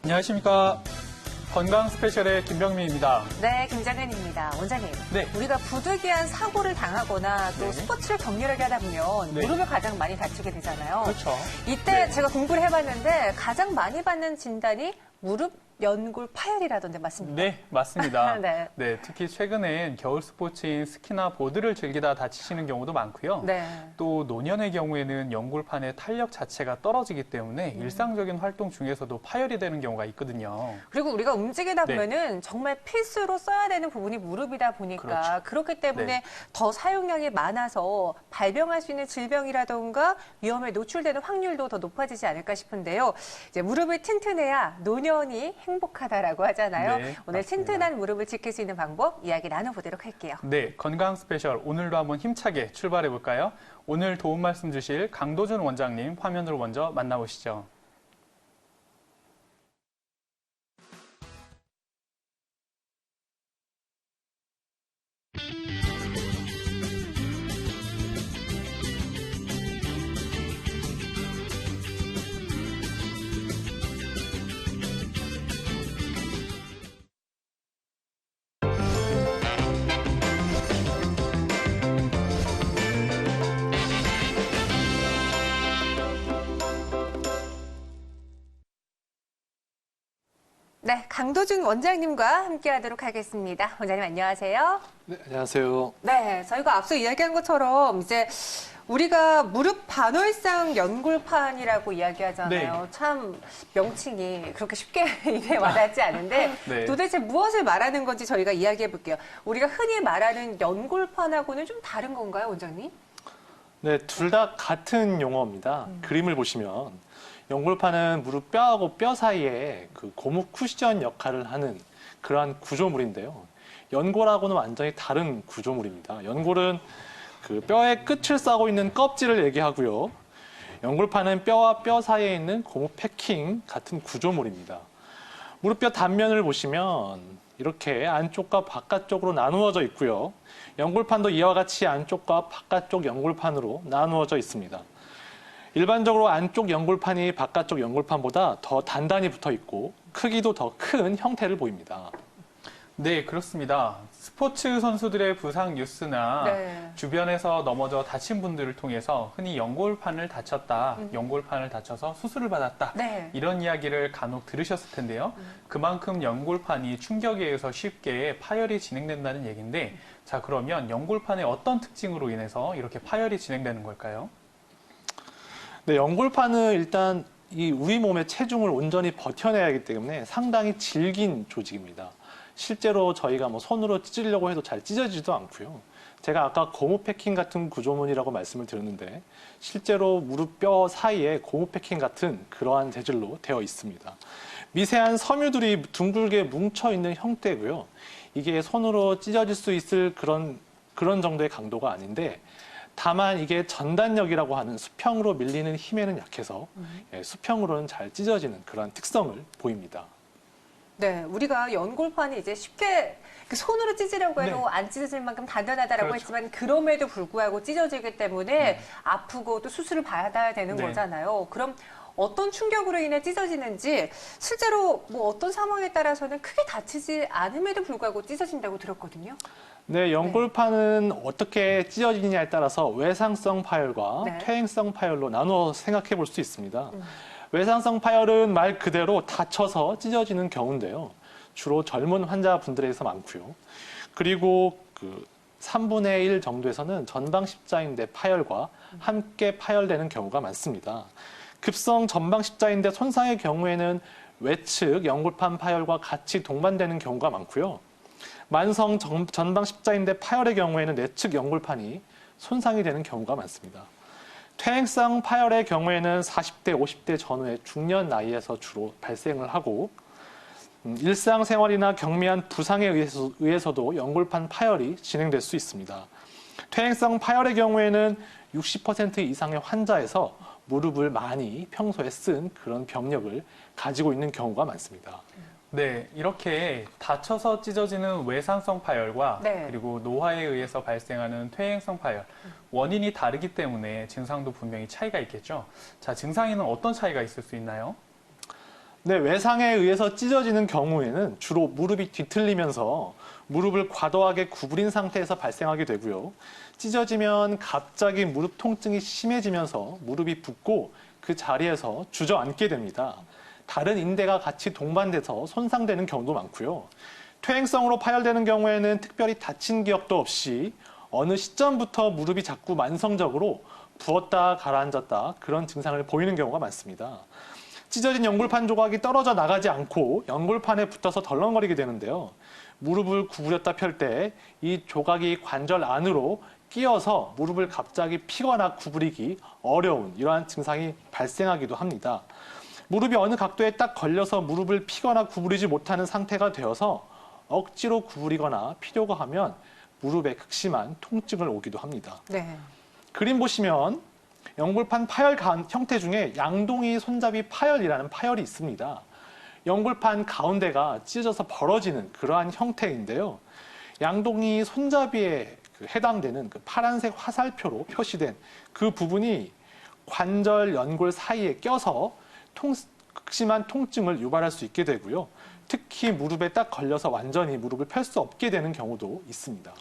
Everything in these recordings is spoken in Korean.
안녕하십니까. 건강 스페셜의 김병민입니다. 네, 김장은입니다. 원장님, 네. 우리가 부득이한 사고를 당하거나 또 스포츠를 격렬하게 하다 보면 무릎을 가장 많이 다치게 되잖아요. 그렇죠. 이때 제가 공부를 해봤는데 가장 많이 받는 진단이 무릎 연골 파열이라던데 맞습니까? 네, 맞습니다. 네. 네, 특히 최근엔 겨울 스포츠인 스키나 보드를 즐기다 다치시는 경우도 많고요. 네. 또 노년의 경우에는 연골판의 탄력 자체가 떨어지기 때문에 일상적인 활동 중에서도 파열이 되는 경우가 있거든요. 그리고 우리가 움직이다 네. 보면은 정말 필수로 써야 되는 부분이 무릎이다 보니까 그렇죠. 그렇기 때문에 네. 더 사용량이 많아서 발병할 수 있는 질병이라던가 위험에 노출되는 확률도 더 높아지지 않을까 싶은데요. 이제 무릎이 튼튼해야 노년이 행복하다라고 하잖아요. 네, 오늘 맞습니다. 튼튼한 무릎을 지킬 수 있는 방법 이야기 나눠보도록 할게요. 네, 건강 스페셜 오늘도 한번 힘차게 출발해 볼까요? 오늘 도움 말씀 주실 강도준 원장님 화면으로 먼저 만나보시죠. 네, 강도준 원장님과 함께하도록 하겠습니다. 원장님 안녕하세요. 네, 안녕하세요. 네, 저희가 앞서 이야기한 것처럼 이제 우리가 무릎 반월상 연골판이라고 이야기하잖아요. 네. 참 명칭이 그렇게 쉽게 입에 와닿지 않은데 네. 도대체 무엇을 말하는 건지 저희가 이야기해 볼게요. 우리가 흔히 말하는 연골판하고는 좀 다른 건가요, 원장님? 네, 둘 다 같은 용어입니다. 그림을 보시면 연골판은 무릎 뼈하고 뼈 사이에 그 고무 쿠션 역할을 하는 그러한 구조물인데요. 연골하고는 완전히 다른 구조물입니다. 연골은 그 뼈의 끝을 싸고 있는 껍질을 얘기하고요. 연골판은 뼈와 뼈 사이에 있는 고무 패킹 같은 구조물입니다. 무릎뼈 단면을 보시면 이렇게 안쪽과 바깥쪽으로 나누어져 있고요. 연골판도 이와 같이 안쪽과 바깥쪽 연골판으로 나누어져 있습니다. 일반적으로 안쪽 연골판이 바깥쪽 연골판보다 더 단단히 붙어 있고 크기도 더 큰 형태를 보입니다. 네, 그렇습니다. 스포츠 선수들의 부상 뉴스나 네. 주변에서 넘어져 다친 분들을 통해서 흔히 연골판을 다쳤다, 연골판을 다쳐서 수술을 받았다, 네. 이런 이야기를 간혹 들으셨을 텐데요. 그만큼 연골판이 충격에 의해서 쉽게 파열이 진행된다는 얘기인데, 자, 그러면 연골판의 어떤 특징으로 인해서 이렇게 파열이 진행되는 걸까요? 네, 연골판은 일단 이 우리 몸의 체중을 온전히 버텨내야 하기 때문에 상당히 질긴 조직입니다. 실제로 저희가 뭐 손으로 찢으려고 해도 잘 찢어지지도 않고요. 제가 아까 고무 패킹 같은 구조물이라고 말씀을 드렸는데 실제로 무릎 뼈 사이에 고무 패킹 같은 그러한 재질로 되어 있습니다. 미세한 섬유들이 둥글게 뭉쳐 있는 형태고요. 이게 손으로 찢어질 수 있을 그런 정도의 강도가 아닌데 다만 이게 전단력이라고 하는 수평으로 밀리는 힘에는 약해서 수평으로는 잘 찢어지는 그런 특성을 보입니다. 네, 우리가 연골판이 이제 쉽게 손으로 찢으려고 해도 네. 안 찢어질 만큼 단단하다라고 그렇죠. 했지만 그럼에도 불구하고 찢어지기 때문에 아프고 또 수술을 받아야 되는 네. 거잖아요. 그럼 어떤 충격으로 인해 찢어지는지 실제로 뭐 어떤 상황에 따라서는 크게 다치지 않음에도 불구하고 찢어진다고 들었거든요. 네, 연골판은 어떻게 찢어지느냐에 따라서 외상성 파열과 네. 퇴행성 파열로 나누어 생각해 볼 수 있습니다. 외상성 파열은 말 그대로 다쳐서 찢어지는 경우인데요. 주로 젊은 환자분들에서 많고요. 그리고 그 3분의 1 정도에서는 전방 십자인대 파열과 함께 파열되는 경우가 많습니다. 급성 전방 십자인대 손상의 경우에는 외측 연골판 파열과 같이 동반되는 경우가 많고요. 만성 전방 십자인대 파열의 경우에는 내측 연골판이 손상이 되는 경우가 많습니다. 퇴행성 파열의 경우에는 40대, 50대 전후의 중년 나이에서 주로 발생을 하고 일상생활이나 경미한 부상에 의해서도 연골판 파열이 진행될 수 있습니다. 퇴행성 파열의 경우에는 60% 이상의 환자에서 무릎을 많이 평소에 쓴 그런 병력을 가지고 있는 경우가 많습니다. 네, 이렇게 다쳐서 찢어지는 외상성 파열과 네. 그리고 노화에 의해서 발생하는 퇴행성 파열, 원인이 다르기 때문에 증상도 분명히 차이가 있겠죠. 자, 증상에는 어떤 차이가 있을 수 있나요? 네, 외상에 의해서 찢어지는 경우에는 주로 무릎이 뒤틀리면서 무릎을 과도하게 구부린 상태에서 발생하게 되고요. 찢어지면 갑자기 무릎 통증이 심해지면서 무릎이 붓고 그 자리에서 주저앉게 됩니다. 다른 인대가 같이 동반돼서 손상되는 경우도 많고요. 퇴행성으로 파열되는 경우에는 특별히 다친 기억도 없이 어느 시점부터 무릎이 자꾸 만성적으로 부었다 가라앉았다 그런 증상을 보이는 경우가 많습니다. 찢어진 연골판 조각이 떨어져 나가지 않고 연골판에 붙어서 덜렁거리게 되는데요. 무릎을 구부렸다 펼 때 이 조각이 관절 안으로 끼어서 무릎을 갑자기 피거나 구부리기 어려운 이러한 증상이 발생하기도 합니다. 무릎이 어느 각도에 딱 걸려서 무릎을 피거나 구부리지 못하는 상태가 되어서 억지로 구부리거나 피려고 하면 무릎에 극심한 통증을 오기도 합니다. 네. 그림 보시면 연골판 파열 형태 중에 양동이 손잡이 파열이라는 파열이 있습니다. 연골판 가운데가 찢어져서 벌어지는 그러한 형태인데요. 양동이 손잡이에 해당되는 그 파란색 화살표로 표시된 그 부분이 관절 연골 사이에 껴서 극심한 통증을 유발할 수 있게 되고요. 특히 무릎에 딱 걸려서 완전히 무릎을 펼 수 없게 되는 경우도 있습니다.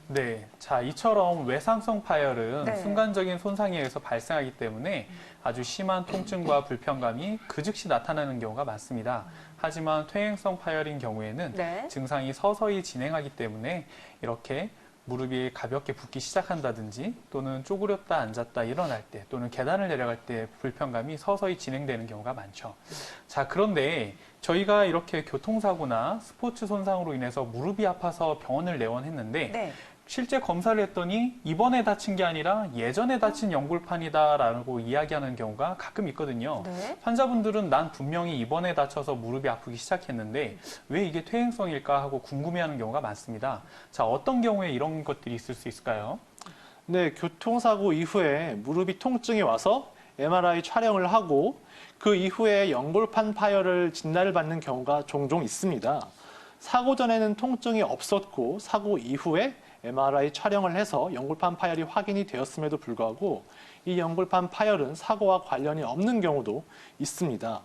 네, 자 이처럼 외상성 파열은 네. 순간적인 손상에 의해서 발생하기 때문에 아주 심한 통증과 불편감이 그 즉시 나타나는 경우가 많습니다. 하지만 퇴행성 파열인 경우에는 네. 증상이 서서히 진행하기 때문에 이렇게 무릎이 가볍게 붓기 시작한다든지 또는 쪼그렸다 앉았다 일어날 때 또는 계단을 내려갈 때 불편감이 서서히 진행되는 경우가 많죠. 자, 그런데 저희가 이렇게 교통사고나 스포츠 손상으로 인해서 무릎이 아파서 병원을 내원했는데 네. 실제 검사를 했더니 이번에 다친 게 아니라 예전에 다친 연골판이다라고 이야기하는 경우가 가끔 있거든요. 네. 환자분들은 난 분명히 이번에 다쳐서 무릎이 아프기 시작했는데 왜 이게 퇴행성일까 하고 궁금해하는 경우가 많습니다. 자, 어떤 경우에 이런 것들이 있을 수 있을까요? 네, 교통사고 이후에 무릎이 통증이 와서 MRI 촬영을 하고 그 이후에 연골판 파열을 진단을 받는 경우가 종종 있습니다. 사고 전에는 통증이 없었고 사고 이후에 MRI 촬영을 해서 연골판 파열이 확인이 되었음에도 불구하고 이 연골판 파열은 사고와 관련이 없는 경우도 있습니다.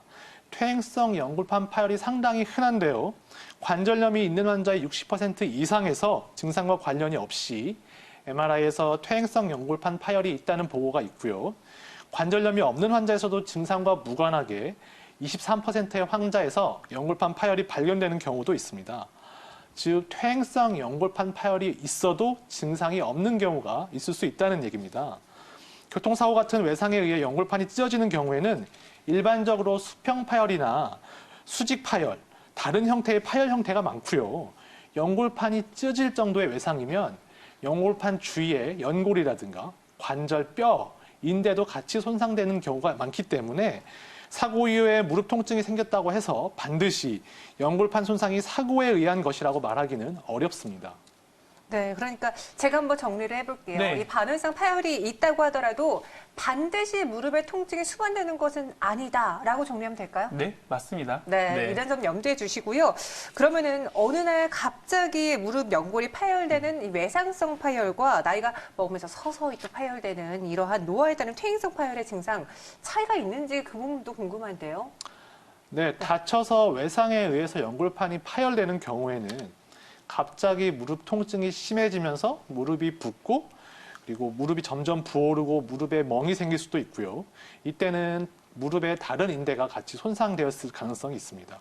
퇴행성 연골판 파열이 상당히 흔한데요. 관절염이 있는 환자의 60% 이상에서 증상과 관련이 없이 MRI에서 퇴행성 연골판 파열이 있다는 보고가 있고요. 관절염이 없는 환자에서도 증상과 무관하게 23%의 환자에서 연골판 파열이 발견되는 경우도 있습니다. 즉 퇴행성 연골판 파열이 있어도 증상이 없는 경우가 있을 수 있다는 얘기입니다. 교통사고 같은 외상에 의해 연골판이 찢어지는 경우에는 일반적으로 수평 파열이나 수직 파열, 다른 형태의 파열 형태가 많고요. 연골판이 찢어질 정도의 외상이면 연골판 주위에 연골이라든가 관절, 뼈, 인대도 같이 손상되는 경우가 많기 때문에 사고 이후에 무릎 통증이 생겼다고 해서 반드시 연골판 손상이 사고에 의한 것이라고 말하기는 어렵습니다. 네, 그러니까 제가 한번 정리를 해볼게요. 네. 이 반응성 파열이 있다고 하더라도 반드시 무릎에 통증이 수반되는 것은 아니다라고 정리하면 될까요? 네, 맞습니다. 네, 이런 점 염두에 두시고요. 그러면은 어느 날 갑자기 무릎 연골이 파열되는 이 외상성 파열과 나이가 먹으면서 서서히 또 파열되는 이러한 노화에 따른 퇴행성 파열의 증상 차이가 있는지 그 부분도 궁금한데요. 네, 다쳐서 외상에 의해서 연골판이 파열되는 경우에는 갑자기 무릎 통증이 심해지면서 무릎이 붓고 그리고 무릎이 점점 부어오르고 무릎에 멍이 생길 수도 있고요. 이때는 무릎의 다른 인대가 같이 손상되었을 가능성이 있습니다.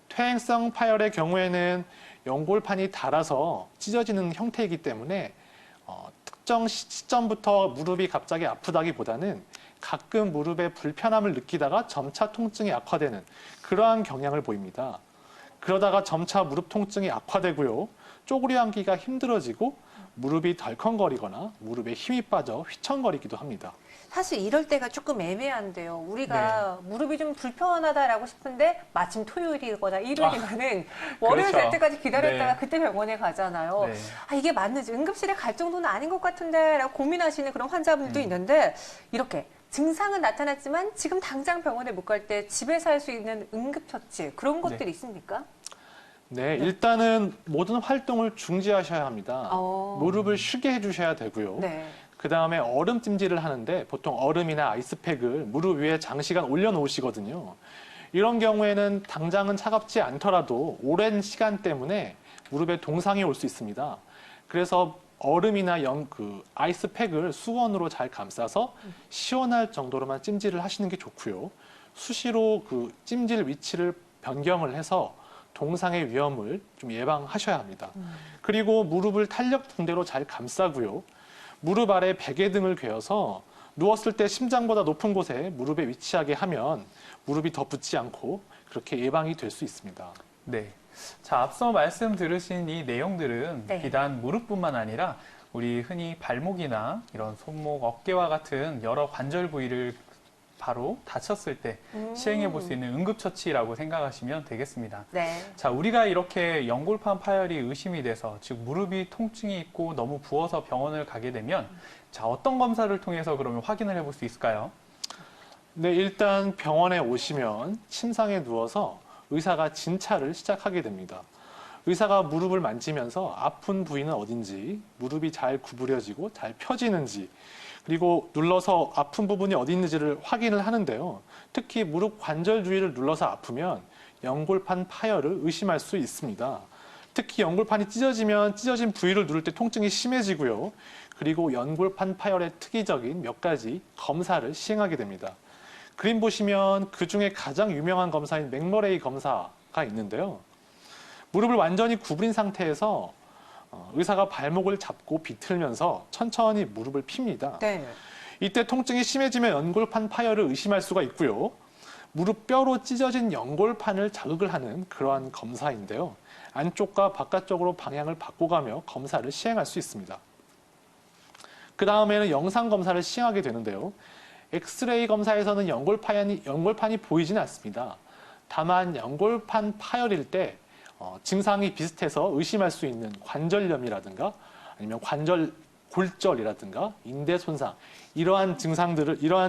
퇴행성 파열의 경우에는 연골판이 닳아서 찢어지는 형태이기 때문에 특정 시점부터 무릎이 갑자기 아프다기보다는 가끔 무릎에 불편함을 느끼다가 점차 통증이 악화되는 그러한 경향을 보입니다. 그러다가 점차 무릎 통증이 악화되고요. 쪼그려 앉기가 힘들어지고 무릎이 덜컹거리거나 무릎에 힘이 빠져 휘청거리기도 합니다. 사실 이럴 때가 조금 애매한데요. 우리가 무릎이 좀 불편하다라고 싶은데 마침 토요일이거나 일요일이면은 월요일 될 그렇죠. 때까지 기다렸다가 네. 그때 병원에 가잖아요. 네. 아, 이게 맞는지 응급실에 갈 정도는 아닌 것 같은데 라고 고민하시는 그런 환자분들도 있는데 이렇게 증상은 나타났지만 지금 당장 병원에 못 갈 때 집에서 할 수 있는 응급처치 그런 것들이 있습니까? 네, 일단은 모든 활동을 중지하셔야 합니다. 무릎을 쉬게 해주셔야 되고요. 네. 그 다음에 얼음 찜질을 하는데 보통 얼음이나 아이스팩을 무릎 위에 장시간 올려놓으시거든요. 이런 경우에는 당장은 차갑지 않더라도 오랜 시간 때문에 무릎에 동상이 올 수 있습니다. 그래서 얼음이나 아이스팩을 수건으로 잘 감싸서 시원할 정도로만 찜질을 하시는 게 좋고요. 수시로 그 찜질 위치를 변경을 해서 동상의 위험을 좀 예방하셔야 합니다. 그리고 무릎을 탄력 붕대로 잘 감싸고요. 무릎 아래 베개 등을 괴어서 누웠을 때 심장보다 높은 곳에 무릎에 위치하게 하면 무릎이 더 붓지 않고 그렇게 예방이 될 수 있습니다. 네. 자, 앞서 말씀 들으신 이 내용들은 네. 비단 무릎뿐만 아니라 우리 흔히 발목이나 이런 손목, 어깨와 같은 여러 관절 부위를 바로 다쳤을 때 시행해 볼 수 있는 응급처치라고 생각하시면 되겠습니다. 네. 자, 우리가 이렇게 연골판 파열이 의심이 돼서, 즉 무릎이 통증이 있고 너무 부어서 병원을 가게 되면 자, 어떤 검사를 통해서 그러면 확인을 해볼 수 있을까요? 네, 일단 병원에 오시면 침상에 누워서 의사가 진찰을 시작하게 됩니다. 의사가 무릎을 만지면서 아픈 부위는 어딘지, 무릎이 잘 구부려지고 잘 펴지는지, 그리고 눌러서 아픈 부분이 어디 있는지를 확인을 하는데요. 특히 무릎 관절 주위를 눌러서 아프면 연골판 파열을 의심할 수 있습니다. 특히 연골판이 찢어지면 찢어진 부위를 누를 때 통증이 심해지고요. 그리고 연골판 파열의 특이적인 몇 가지 검사를 시행하게 됩니다. 그림 보시면 그 중에 가장 유명한 검사인 맥머레이 검사가 있는데요. 무릎을 완전히 구부린 상태에서 의사가 발목을 잡고 비틀면서 천천히 무릎을 핍니다. 네. 이때 통증이 심해지면 연골판 파열을 의심할 수가 있고요. 무릎 뼈로 찢어진 연골판을 자극을 하는 그러한 검사인데요. 안쪽과 바깥쪽으로 방향을 바꿔가며 검사를 시행할 수 있습니다. 그 다음에는 영상 검사를 시행하게 되는데요. 엑스레이 검사에서는 연골판이 보이지는 않습니다. 다만 연골판 파열일 때 증상이 비슷해서 의심할 수 있는 관절염이라든가 아니면 관절 골절이라든가 인대 손상 이러한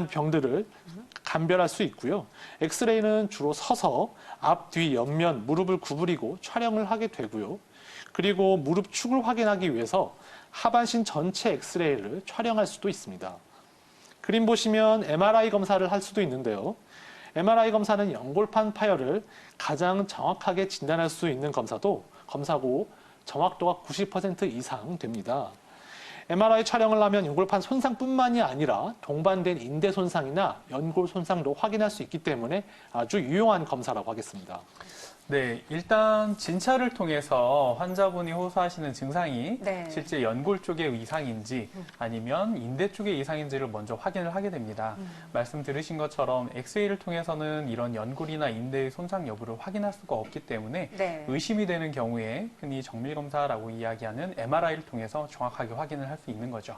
병들을 감별할 수 있고요. 엑스레이는 주로 서서 앞, 뒤, 옆면 무릎을 구부리고 촬영을 하게 되고요. 그리고 무릎 축을 확인하기 위해서 하반신 전체 엑스레이를 촬영할 수도 있습니다. 그림 보시면 MRI 검사를 할 수도 있는데요. MRI 검사는 연골판 파열을 가장 정확하게 진단할 수 있는 검사고 정확도가 90% 이상 됩니다. MRI 촬영을 하면 연골판 손상뿐만이 아니라 동반된 인대 손상이나 연골 손상도 확인할 수 있기 때문에 아주 유용한 검사라고 하겠습니다. 네, 일단 진찰을 통해서 환자분이 호소하시는 증상이 네. 실제 연골 쪽의 이상인지 아니면 인대 쪽의 이상인지를 먼저 확인을 하게 됩니다. 말씀 들으신 것처럼 엑스레이를 통해서는 이런 연골이나 인대의 손상 여부를 확인할 수가 없기 때문에 네. 의심이 되는 경우에 흔히 정밀검사라고 이야기하는 MRI를 통해서 정확하게 확인을 할 수 있는 거죠.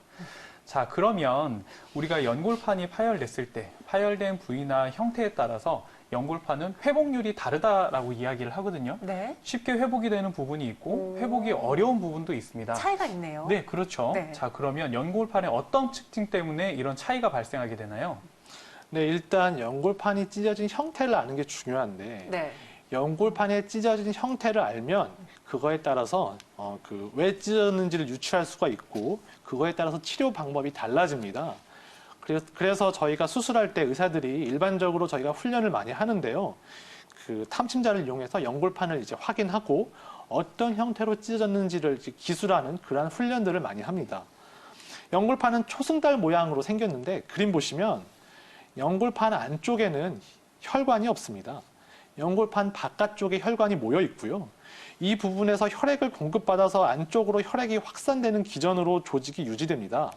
자, 그러면 우리가 연골판이 파열됐을 때 파열된 부위나 형태에 따라서 연골판은 회복률이 다르다라고 이야기를 하거든요. 네. 쉽게 회복이 되는 부분이 있고 회복이 어려운 부분도 있습니다. 차이가 있네요. 네, 그렇죠. 네. 자, 그러면 연골판의 어떤 특징 때문에 이런 차이가 발생하게 되나요? 네, 일단 연골판이 찢어진 형태를 아는 게 중요한데 네. 연골판에 찢어진 형태를 알면 그거에 따라서 왜 찢어졌는지를 유추할 수가 있고 그거에 따라서 치료 방법이 달라집니다. 그래서 저희가 수술할 때 의사들이 일반적으로 저희가 훈련을 많이 하는데요. 그 탐침자를 이용해서 연골판을 이제 확인하고 어떤 형태로 찢어졌는지를 이제 기술하는 그러한 훈련들을 많이 합니다. 연골판은 초승달 모양으로 생겼는데 그림 보시면 연골판 안쪽에는 혈관이 없습니다. 연골판 바깥쪽에 혈관이 모여 있고요. 이 부분에서 혈액을 공급받아서 안쪽으로 혈액이 확산되는 기전으로 조직이 유지됩니다.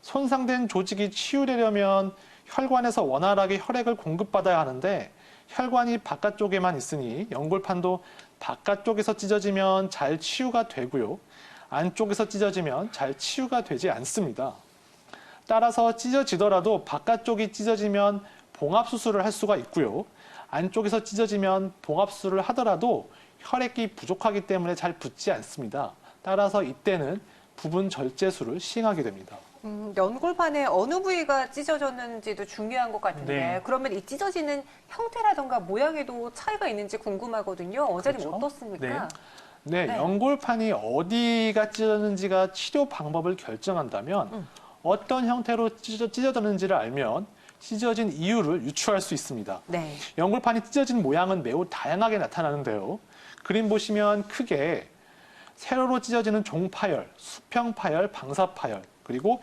손상된 조직이 치유되려면 혈관에서 원활하게 혈액을 공급받아야 하는데 혈관이 바깥쪽에만 있으니 연골판도 바깥쪽에서 찢어지면 잘 치유가 되고요. 안쪽에서 찢어지면 잘 치유가 되지 않습니다. 따라서 찢어지더라도 바깥쪽이 찢어지면 봉합수술을 할 수가 있고요. 안쪽에서 찢어지면 봉합수술을 하더라도 혈액이 부족하기 때문에 잘 붙지 않습니다. 따라서 이때는 부분 절제술을 시행하게 됩니다. 연골판의 어느 부위가 찢어졌는지도 중요한 것 같은데 네. 그러면 이 찢어지는 형태라던가 모양에도 차이가 있는지 궁금하거든요. 원장님 그렇죠. 어떻습니까? 네, 네. 연골판이 어디가 찢어졌는지가 치료 방법을 결정한다면 어떤 형태로 찢어졌는지를 알면 찢어진 이유를 유추할 수 있습니다. 네. 연골판이 찢어진 모양은 매우 다양하게 나타나는데요. 그림 보시면 크게 세로로 찢어지는 종파열, 수평파열, 방사파열, 그리고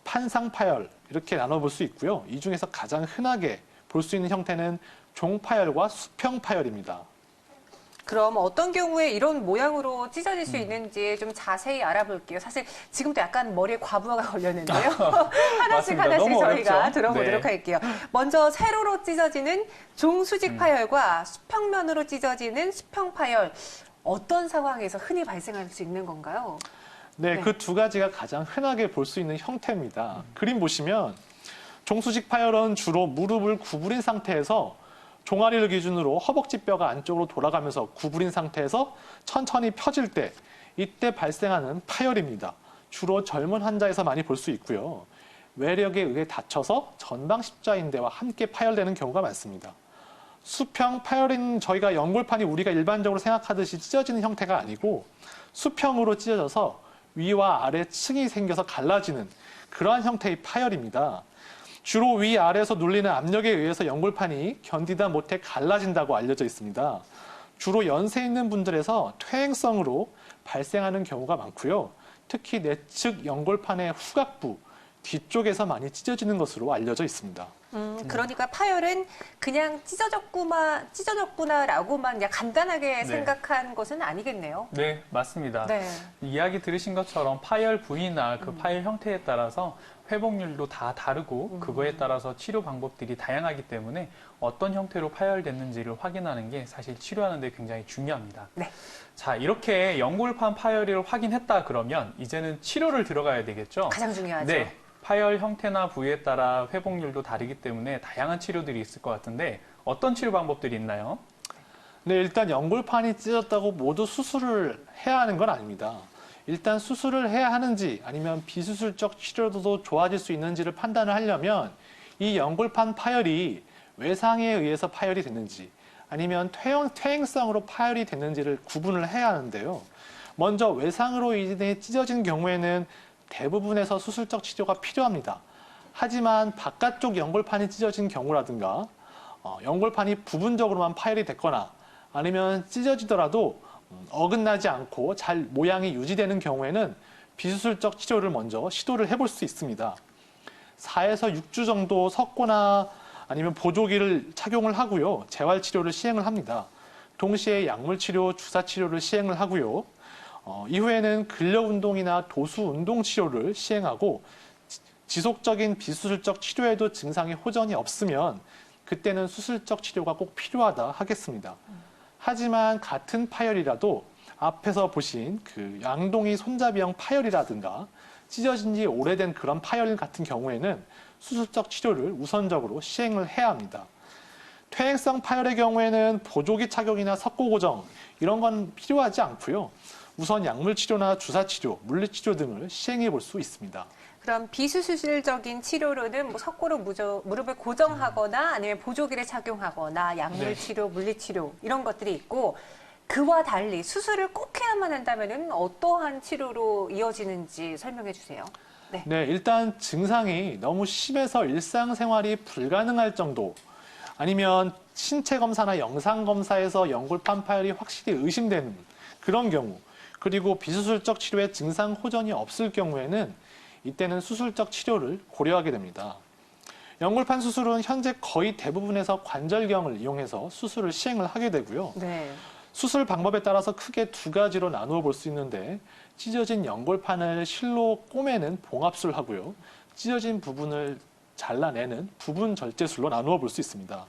판상파열 이렇게 나눠볼 수 있고요. 이 중에서 가장 흔하게 볼 수 있는 형태는 종파열과 수평파열입니다. 그럼 어떤 경우에 이런 모양으로 찢어질 수 있는지 좀 자세히 알아볼게요. 사실 지금도 약간 머리에 과부하가 걸렸는데요. 하나씩 맞습니다. 하나씩 너무 저희가 어렵죠? 들어보도록 네. 할게요. 먼저 세로로 찢어지는 종수직 파열과 수평면으로 찢어지는 수평 파열. 어떤 상황에서 흔히 발생할 수 있는 건가요? 네, 네. 그 두 가지가 가장 흔하게 볼 수 있는 형태입니다. 그림 보시면 종수직 파열은 주로 무릎을 구부린 상태에서 종아리를 기준으로 허벅지 뼈가 안쪽으로 돌아가면서 구부린 상태에서 천천히 펴질 때 이때 발생하는 파열입니다. 주로 젊은 환자에서 많이 볼 수 있고요. 외력에 의해 다쳐서 전방 십자인대와 함께 파열되는 경우가 많습니다. 수평 파열은 저희가 연골판이 우리가 일반적으로 생각하듯이 찢어지는 형태가 아니고 수평으로 찢어져서 위와 아래 층이 생겨서 갈라지는 그러한 형태의 파열입니다. 주로 위아래에서 눌리는 압력에 의해서 연골판이 견디다 못해 갈라진다고 알려져 있습니다. 주로 연세 있는 분들에서 퇴행성으로 발생하는 경우가 많고요. 특히 내측 연골판의 후각부 뒤쪽에서 많이 찢어지는 것으로 알려져 있습니다. 그러니까 파열은 그냥 찢어졌구나라고만 그냥 간단하게 네. 생각한 것은 아니겠네요. 네, 맞습니다. 네. 이야기 들으신 것처럼 파열 부위나 그 파열 형태에 따라서 회복률도 다 다르고 그거에 따라서 치료 방법들이 다양하기 때문에 어떤 형태로 파열됐는지를 확인하는 게 사실 치료하는 데 굉장히 중요합니다. 네. 자, 이렇게 연골판 파열을 확인했다 그러면 이제는 치료를 들어가야 되겠죠? 가장 중요하죠. 네. 파열 형태나 부위에 따라 회복률도 다르기 때문에 다양한 치료들이 있을 것 같은데 어떤 치료 방법들이 있나요? 네, 일단 연골판이 찢어졌다고 모두 수술을 해야 하는 건 아닙니다. 일단 수술을 해야 하는지 아니면 비수술적 치료도 좋아질 수 있는지를 판단을 하려면 이 연골판 파열이 외상에 의해서 파열이 됐는지 아니면 퇴행성으로 파열이 됐는지를 구분을 해야 하는데요. 먼저 외상으로 인해 찢어진 경우에는 대부분에서 수술적 치료가 필요합니다. 하지만 바깥쪽 연골판이 찢어진 경우라든가 연골판이 부분적으로만 파열이 됐거나 아니면 찢어지더라도 어긋나지 않고 잘 모양이 유지되는 경우에는 비수술적 치료를 먼저 시도를 해볼 수 있습니다. 4에서 6주 정도 섞거나 아니면 보조기를 착용을 하고요. 재활치료를 시행을 합니다. 동시에 약물치료, 주사치료를 시행을 하고요. 이후에는 근력운동이나 도수운동 치료를 시행하고 지속적인 비수술적 치료에도 증상이 호전이 없으면 그때는 수술적 치료가 꼭 필요하다 하겠습니다. 하지만 같은 파열이라도 앞에서 보신 그 양동이 손잡이형 파열이라든가 찢어진 지 오래된 그런 파열 같은 경우에는 수술적 치료를 우선적으로 시행을 해야 합니다. 퇴행성 파열의 경우에는 보조기 착용이나 석고 고정 이런 건 필요하지 않고요. 우선 약물 치료나 주사 치료, 물리 치료 등을 시행해 볼 수 있습니다. 그럼 비수술적인 치료로는 뭐 석고로 무릎을 고정하거나 아니면 보조기를 착용하거나 약물 네. 치료, 물리 치료 이런 것들이 있고 그와 달리 수술을 꼭 해야만 한다면은 어떠한 치료로 이어지는지 설명해 주세요. 네. 네, 일단 증상이 너무 심해서 일상생활이 불가능할 정도 아니면 신체 검사나 영상 검사에서 연골판 파열이 확실히 의심되는 그런 경우 그리고 비수술적 치료에 증상 호전이 없을 경우에는 이때는 수술적 치료를 고려하게 됩니다. 연골판 수술은 현재 거의 대부분에서 관절경을 이용해서 수술을 시행을 하게 되고요. 네. 수술 방법에 따라서 크게 두 가지로 나누어 볼 수 있는데 찢어진 연골판을 실로 꼬매는 봉합술을 하고요. 찢어진 부분을 잘라내는 부분 절제술로 나누어 볼 수 있습니다.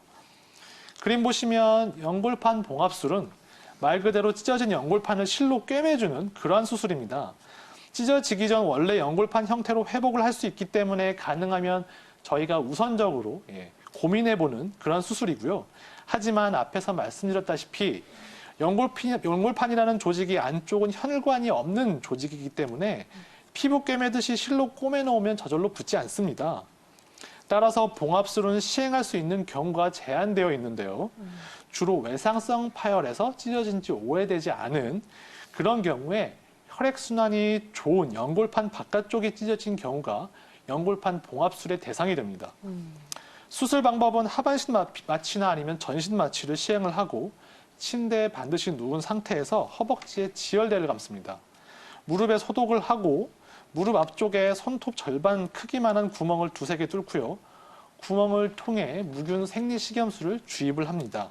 그림 보시면 연골판 봉합술은 말 그대로 찢어진 연골판을 실로 꿰매주는 그러한 수술입니다. 찢어지기 전 원래 연골판 형태로 회복을 할 수 있기 때문에 가능하면 저희가 우선적으로 고민해보는 그런 수술이고요. 하지만 앞에서 말씀드렸다시피 연골판이라는 조직이 안쪽은 혈관이 없는 조직이기 때문에 피부 꿰매듯이 실로 꼬매놓으면 저절로 붙지 않습니다. 따라서 봉합술은 시행할 수 있는 경우가 제한되어 있는데요. 주로 외상성 파열에서 찢어진 지 오래되지 않은 그런 경우에 혈액순환이 좋은 연골판 바깥쪽이 찢어진 경우가 연골판 봉합술의 대상이 됩니다. 수술 방법은 하반신 마취나 아니면 전신 마취를 시행을 하고 침대에 반드시 누운 상태에서 허벅지에 지혈대를 감습니다. 무릎에 소독을 하고 무릎 앞쪽에 손톱 절반 크기만한 구멍을 2-3개 뚫고요. 구멍을 통해 무균 생리식염수를 주입을 합니다.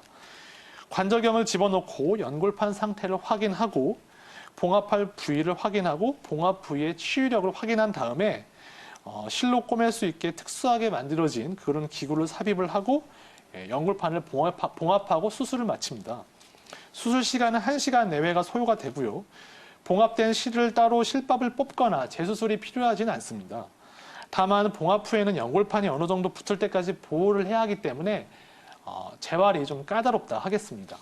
관절경을 집어넣고 연골판 상태를 확인하고 봉합할 부위를 확인하고 봉합 부위의 치유력을 확인한 다음에 실로 꼬맬 수 있게 특수하게 만들어진 그런 기구를 삽입을 하고 연골판을 봉합하고 수술을 마칩니다. 수술 시간은 1시간 내외가 소요가 되고요. 봉합된 실을 따로 실밥을 뽑거나 재수술이 필요하지는 않습니다. 다만 봉합 후에는 연골판이 어느 정도 붙을 때까지 보호를 해야 하기 때문에 재활이 좀 까다롭다 하겠습니다.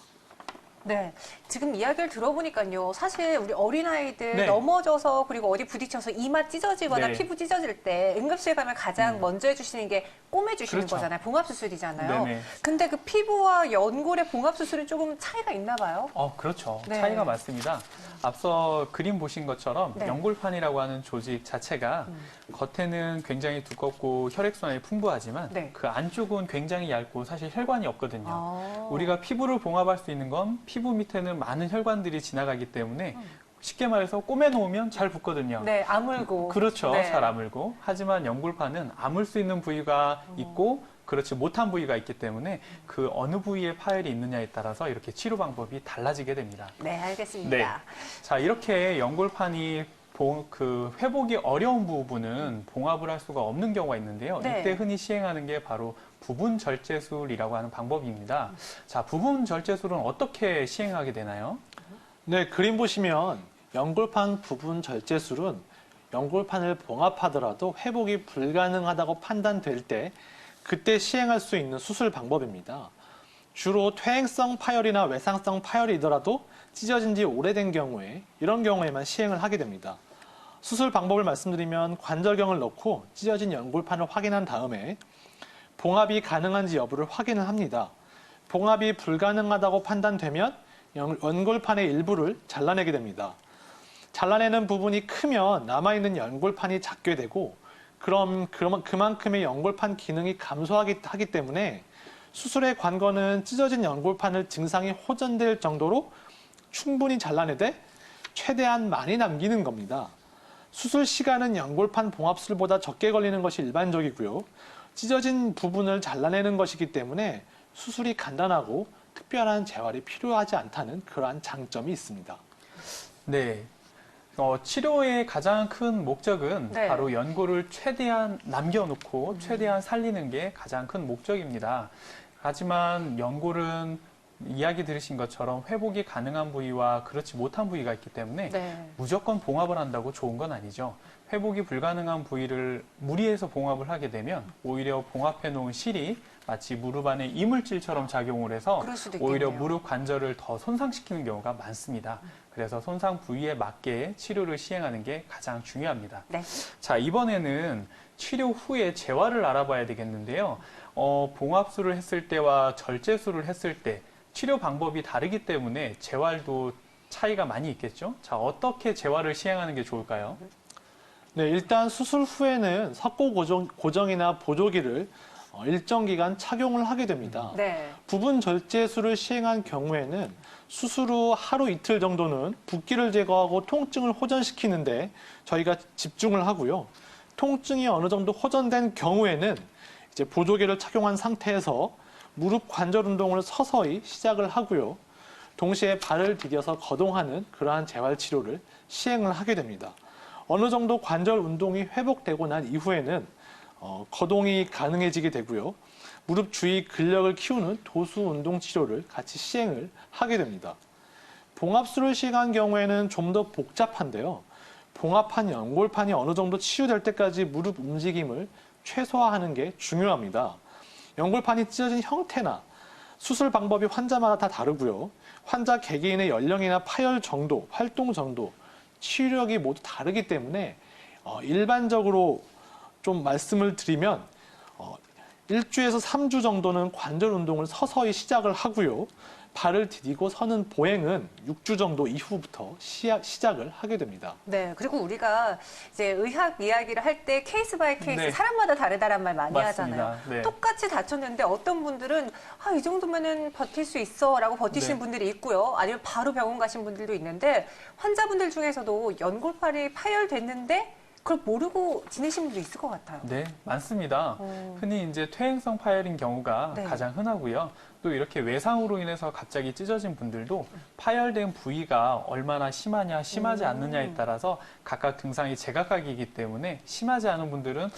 네. 지금 이야기를 들어보니까요. 사실 우리 어린아이들 네. 넘어져서 그리고 어디 부딪혀서 이마 찢어지거나 네. 피부 찢어질 때 응급실 가면 가장 먼저 해주시는 게 꼬매주시는 그렇죠. 거잖아요. 봉합수술이잖아요. 네네. 근데 그 피부와 연골의 봉합수술은 조금 차이가 있나 봐요. 그렇죠. 네. 차이가 많습니다. 앞서 그림 보신 것처럼 네. 연골판이라고 하는 조직 자체가 겉에는 굉장히 두껍고 혈액순환이 풍부하지만 네. 그 안쪽은 굉장히 얇고 사실 혈관이 없거든요. 아. 우리가 피부를 봉합할 수 있는 건 피부 밑에는 많은 혈관들이 지나가기 때문에 쉽게 말해서 꼬매놓으면 잘 붙거든요. 네, 아물고. 그렇죠. 네. 잘 아물고. 하지만 연골판은 아물 수 있는 부위가 있고 그렇지 못한 부위가 있기 때문에 그 어느 부위에 파열이 있느냐에 따라서 이렇게 치료 방법이 달라지게 됩니다. 네, 알겠습니다. 네. 자, 이렇게 연골판이 회복이 어려운 부분은 봉합을 할 수가 없는 경우가 있는데요. 네. 이때 흔히 시행하는 게 바로 부분 절제술이라고 하는 방법입니다. 자, 부분 절제술은 어떻게 시행하게 되나요? 네, 그림 보시면 연골판 부분 절제술은 연골판을 봉합하더라도 회복이 불가능하다고 판단될 때 그때 시행할 수 있는 수술 방법입니다. 주로 퇴행성 파열이나 외상성 파열이더라도 찢어진 지 오래된 경우에 이런 경우에만 시행을 하게 됩니다. 수술 방법을 말씀드리면 관절경을 넣고 찢어진 연골판을 확인한 다음에 봉합이 가능한지 여부를 확인을 합니다. 봉합이 불가능하다고 판단되면 연골판의 일부를 잘라내게 됩니다. 잘라내는 부분이 크면 남아있는 연골판이 작게 되고 그럼 그만큼의 연골판 기능이 감소하기 때문에 수술의 관건은 찢어진 연골판을 증상이 호전될 정도로 충분히 잘라내되 최대한 많이 남기는 겁니다. 수술 시간은 연골판 봉합술보다 적게 걸리는 것이 일반적이고요. 찢어진 부분을 잘라내는 것이기 때문에 수술이 간단하고 특별한 재활이 필요하지 않다는 그러한 장점이 있습니다. 네. 치료의 가장 큰 목적은 네. 바로 연골을 최대한 남겨놓고 최대한 살리는 게 가장 큰 목적입니다. 하지만 연골은 이야기 들으신 것처럼 회복이 가능한 부위와 그렇지 못한 부위가 있기 때문에 네. 무조건 봉합을 한다고 좋은 건 아니죠. 회복이 불가능한 부위를 무리해서 봉합을 하게 되면 오히려 봉합해 놓은 실이 마치 무릎 안에 이물질처럼 작용을 해서 그럴 수도 있겠네요. 오히려 무릎 관절을 더 손상시키는 경우가 많습니다. 그래서 손상 부위에 맞게 치료를 시행하는 게 가장 중요합니다. 네. 자, 이번에는 치료 후에 재활을 알아봐야 되겠는데요. 봉합술을 했을 때와 절제술을 했을 때 치료 방법이 다르기 때문에 재활도 차이가 많이 있겠죠? 자, 어떻게 재활을 시행하는 게 좋을까요? 네, 일단 수술 후에는 석고 고정이나 보조기를 일정 기간 착용을 하게 됩니다. 네. 부분 절제술을 시행한 경우에는 수술 후 하루 이틀 정도는 붓기를 제거하고 통증을 호전시키는데 저희가 집중을 하고요. 통증이 어느 정도 호전된 경우에는 이제 보조기를 착용한 상태에서 무릎 관절 운동을 서서히 시작을 하고요. 동시에 발을 디뎌서 거동하는 그러한 재활 치료를 시행을 하게 됩니다. 어느 정도 관절 운동이 회복되고 난 이후에는 거동이 가능해지게 되고요. 무릎 주위 근력을 키우는 도수 운동 치료를 같이 시행을 하게 됩니다. 봉합술을 시행한 경우에는 좀 더 복잡한데요. 봉합한 연골판이 어느 정도 치유될 때까지 무릎 움직임을 최소화하는 게 중요합니다. 연골판이 찢어진 형태나 수술 방법이 환자마다 다 다르고요. 환자 개개인의 연령이나 파열 정도, 활동 정도, 치유력이 모두 다르기 때문에 일반적으로 좀 말씀을 드리면 1주에서 3주 정도는 관절 운동을 서서히 시작을 하고요. 발을 디디고 서는 보행은 6주 정도 이후부터 시작을 하게 됩니다. 네, 그리고 우리가 이제 의학 이야기를 할 때 케이스 바이 케이스 네. 사람마다 다르다란 말 많이 맞습니다. 하잖아요. 네. 똑같이 다쳤는데 어떤 분들은 이 정도면은 버틸 수 있어라고 버티시는 네. 분들이 있고요. 아니면 바로 병원 가신 분들도 있는데 환자분들 중에서도 연골판이 파열됐는데 그걸 모르고 지내신 분도 있을 것 같아요. 네, 많습니다. 흔히 이제 퇴행성 파열인 경우가 네. 가장 흔하고요. 또 이렇게 외상으로 인해서 갑자기 찢어진 분들도 파열된 부위가 얼마나 심하냐, 심하지 않느냐에 따라서 각각 증상이 제각각이기 때문에 심하지 않은 분들은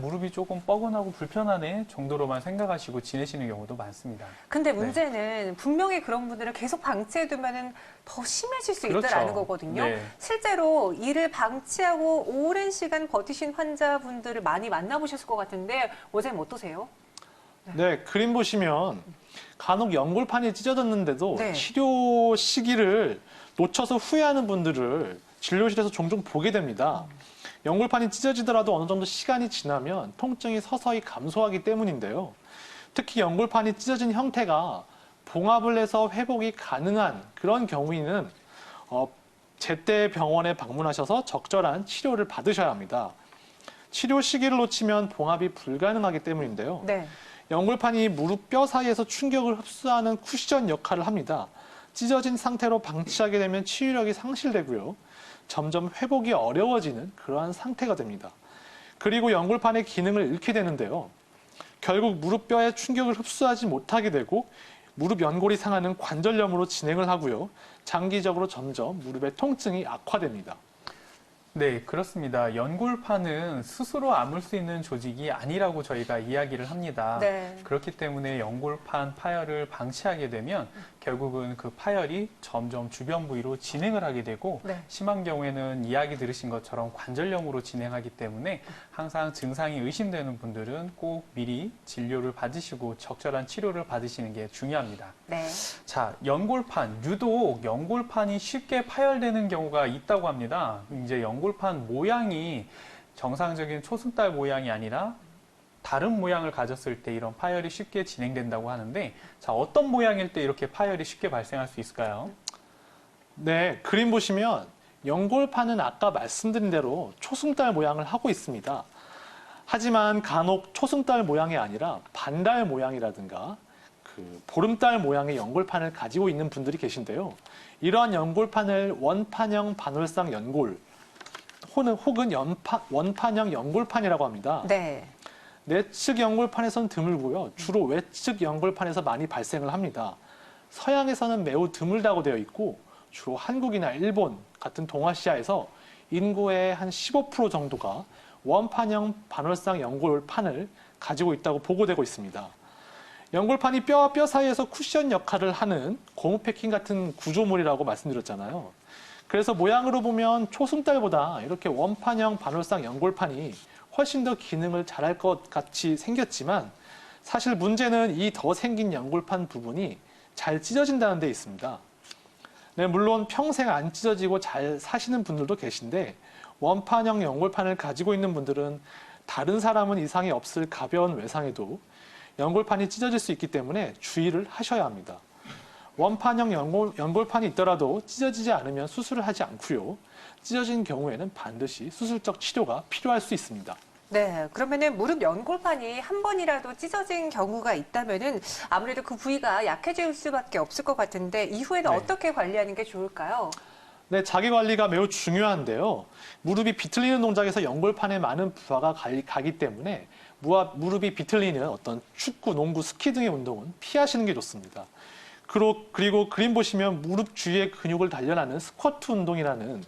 무릎이 조금 뻐근하고 불편하네 정도로만 생각하시고 지내시는 경우도 많습니다. 근데 문제는 분명히 그런 분들은 계속 방치해두면은 더 심해질 수 그렇죠. 있다라는 거거든요. 네. 실제로 이를 방치하고 오랜 시간 버티신 환자분들을 많이 만나보셨을 것 같은데 원장님 어떠세요? 네, 그림 보시면 간혹 연골판이 찢어졌는데도 네. 치료 시기를 놓쳐서 후회하는 분들을 진료실에서 종종 보게 됩니다. 연골판이 찢어지더라도 어느 정도 시간이 지나면 통증이 서서히 감소하기 때문인데요. 특히 연골판이 찢어진 형태가 봉합을 해서 회복이 가능한 그런 경우에는 제때 병원에 방문하셔서 적절한 치료를 받으셔야 합니다. 치료 시기를 놓치면 봉합이 불가능하기 때문인데요. 네. 연골판이 무릎 뼈 사이에서 충격을 흡수하는 쿠션 역할을 합니다. 찢어진 상태로 방치하게 되면 치유력이 상실되고요. 점점 회복이 어려워지는 그러한 상태가 됩니다. 그리고 연골판의 기능을 잃게 되는데요. 결국 무릎 뼈에 충격을 흡수하지 못하게 되고 무릎 연골이 상하는 관절염으로 진행을 하고요. 장기적으로 점점 무릎의 통증이 악화됩니다. 네, 그렇습니다. 연골판은 스스로 아물 수 있는 조직이 아니라고 저희가 이야기를 합니다. 네. 그렇기 때문에 연골판 파열을 방치하게 되면 결국은 그 파열이 점점 주변 부위로 진행을 하게 되고 네. 심한 경우에는 이야기 들으신 것처럼 관절염으로 진행하기 때문에 항상 증상이 의심되는 분들은 꼭 미리 진료를 받으시고 적절한 치료를 받으시는 게 중요합니다. 네. 자, 연골판, 유독 연골판이 쉽게 파열되는 경우가 있다고 합니다. 이제 연골판 모양이 정상적인 초승달 모양이 아니라 다른 모양을 가졌을 때 이런 파열이 쉽게 진행된다고 하는데, 자, 어떤 모양일 때 이렇게 파열이 쉽게 발생할 수 있을까요? 네, 그림 보시면 연골판은 아까 말씀드린 대로 초승달 모양을 하고 있습니다. 하지만 간혹 초승달 모양이 아니라 반달 모양이라든가 보름달 모양의 연골판을 가지고 있는 분들이 계신데요. 이러한 연골판을 원판형 반월상 연골 혹은 원판형 연골판이라고 합니다. 네. 내측 연골판에서는 드물고요. 주로 외측 연골판에서 많이 발생을 합니다. 서양에서는 매우 드물다고 되어 있고 주로 한국이나 일본 같은 동아시아에서 인구의 한 15% 정도가 원판형 반월상 연골판을 가지고 있다고 보고되고 있습니다. 연골판이 뼈와 뼈 사이에서 쿠션 역할을 하는 고무 패킹 같은 구조물이라고 말씀드렸잖아요. 그래서 모양으로 보면 초승달보다 이렇게 원판형 반월상 연골판이 훨씬 더 기능을 잘할 것 같이 생겼지만 사실 문제는 이 더 생긴 연골판 부분이 잘 찢어진다는 데 있습니다. 네, 물론 평생 안 찢어지고 잘 사시는 분들도 계신데 원판형 연골판을 가지고 있는 분들은 다른 사람은 이상이 없을 가벼운 외상에도 연골판이 찢어질 수 있기 때문에 주의를 하셔야 합니다. 원판형 연골판이 있더라도 찢어지지 않으면 수술을 하지 않고요. 찢어진 경우에는 반드시 수술적 치료가 필요할 수 있습니다. 네, 그러면은 무릎 연골판이 한 번이라도 찢어진 경우가 있다면은 아무래도 그 부위가 약해질 수밖에 없을 것 같은데 이후에는 네. 어떻게 관리하는 게 좋을까요? 네, 자기 관리가 매우 중요한데요. 무릎이 비틀리는 동작에서 연골판에 많은 부하가 가기 때문에 무릎이 비틀리는 어떤 축구, 농구, 스키 등의 운동은 피하시는 게 좋습니다. 그리고 그림 보시면 무릎 주위의 근육을 단련하는 스쿼트 운동이라는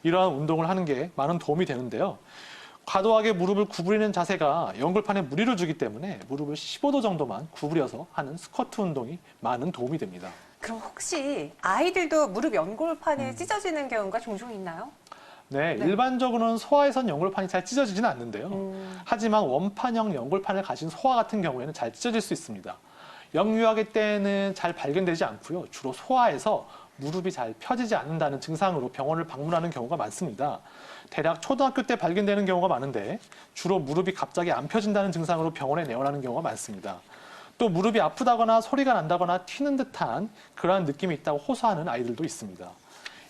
이러한 운동을 하는 게 많은 도움이 되는데요. 과도하게 무릎을 구부리는 자세가 연골판에 무리를 주기 때문에 무릎을 15도 정도만 구부려서 하는 스쿼트 운동이 많은 도움이 됩니다. 그럼 혹시 아이들도 무릎 연골판이 찢어지는 경우가 종종 있나요? 네, 네. 일반적으로는 소아에선 연골판이 잘 찢어지지는 않는데요. 하지만 원판형 연골판을 가진 소아 같은 경우에는 잘 찢어질 수 있습니다. 영유아기 때는 잘 발견되지 않고요. 주로 소아에서 무릎이 잘 펴지지 않는다는 증상으로 병원을 방문하는 경우가 많습니다. 대략 초등학교 때 발견되는 경우가 많은데 주로 무릎이 갑자기 안 펴진다는 증상으로 병원에 내원하는 경우가 많습니다. 또 무릎이 아프다거나 소리가 난다거나 튀는 듯한 그러한 느낌이 있다고 호소하는 아이들도 있습니다.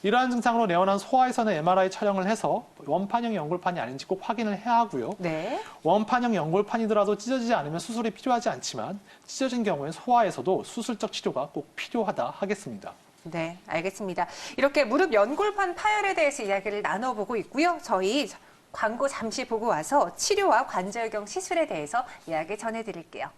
이러한 증상으로 내원한 소아에서는 MRI 촬영을 해서 원판형 연골판이 아닌지 꼭 확인을 해야 하고요. 네. 원판형 연골판이더라도 찢어지지 않으면 수술이 필요하지 않지만 찢어진 경우에 소아에서도 수술적 치료가 꼭 필요하다 하겠습니다. 네, 알겠습니다. 이렇게 무릎 연골판 파열에 대해서 이야기를 나눠보고 있고요. 저희 광고 잠시 보고 와서 치료와 관절경 시술에 대해서 이야기 전해드릴게요.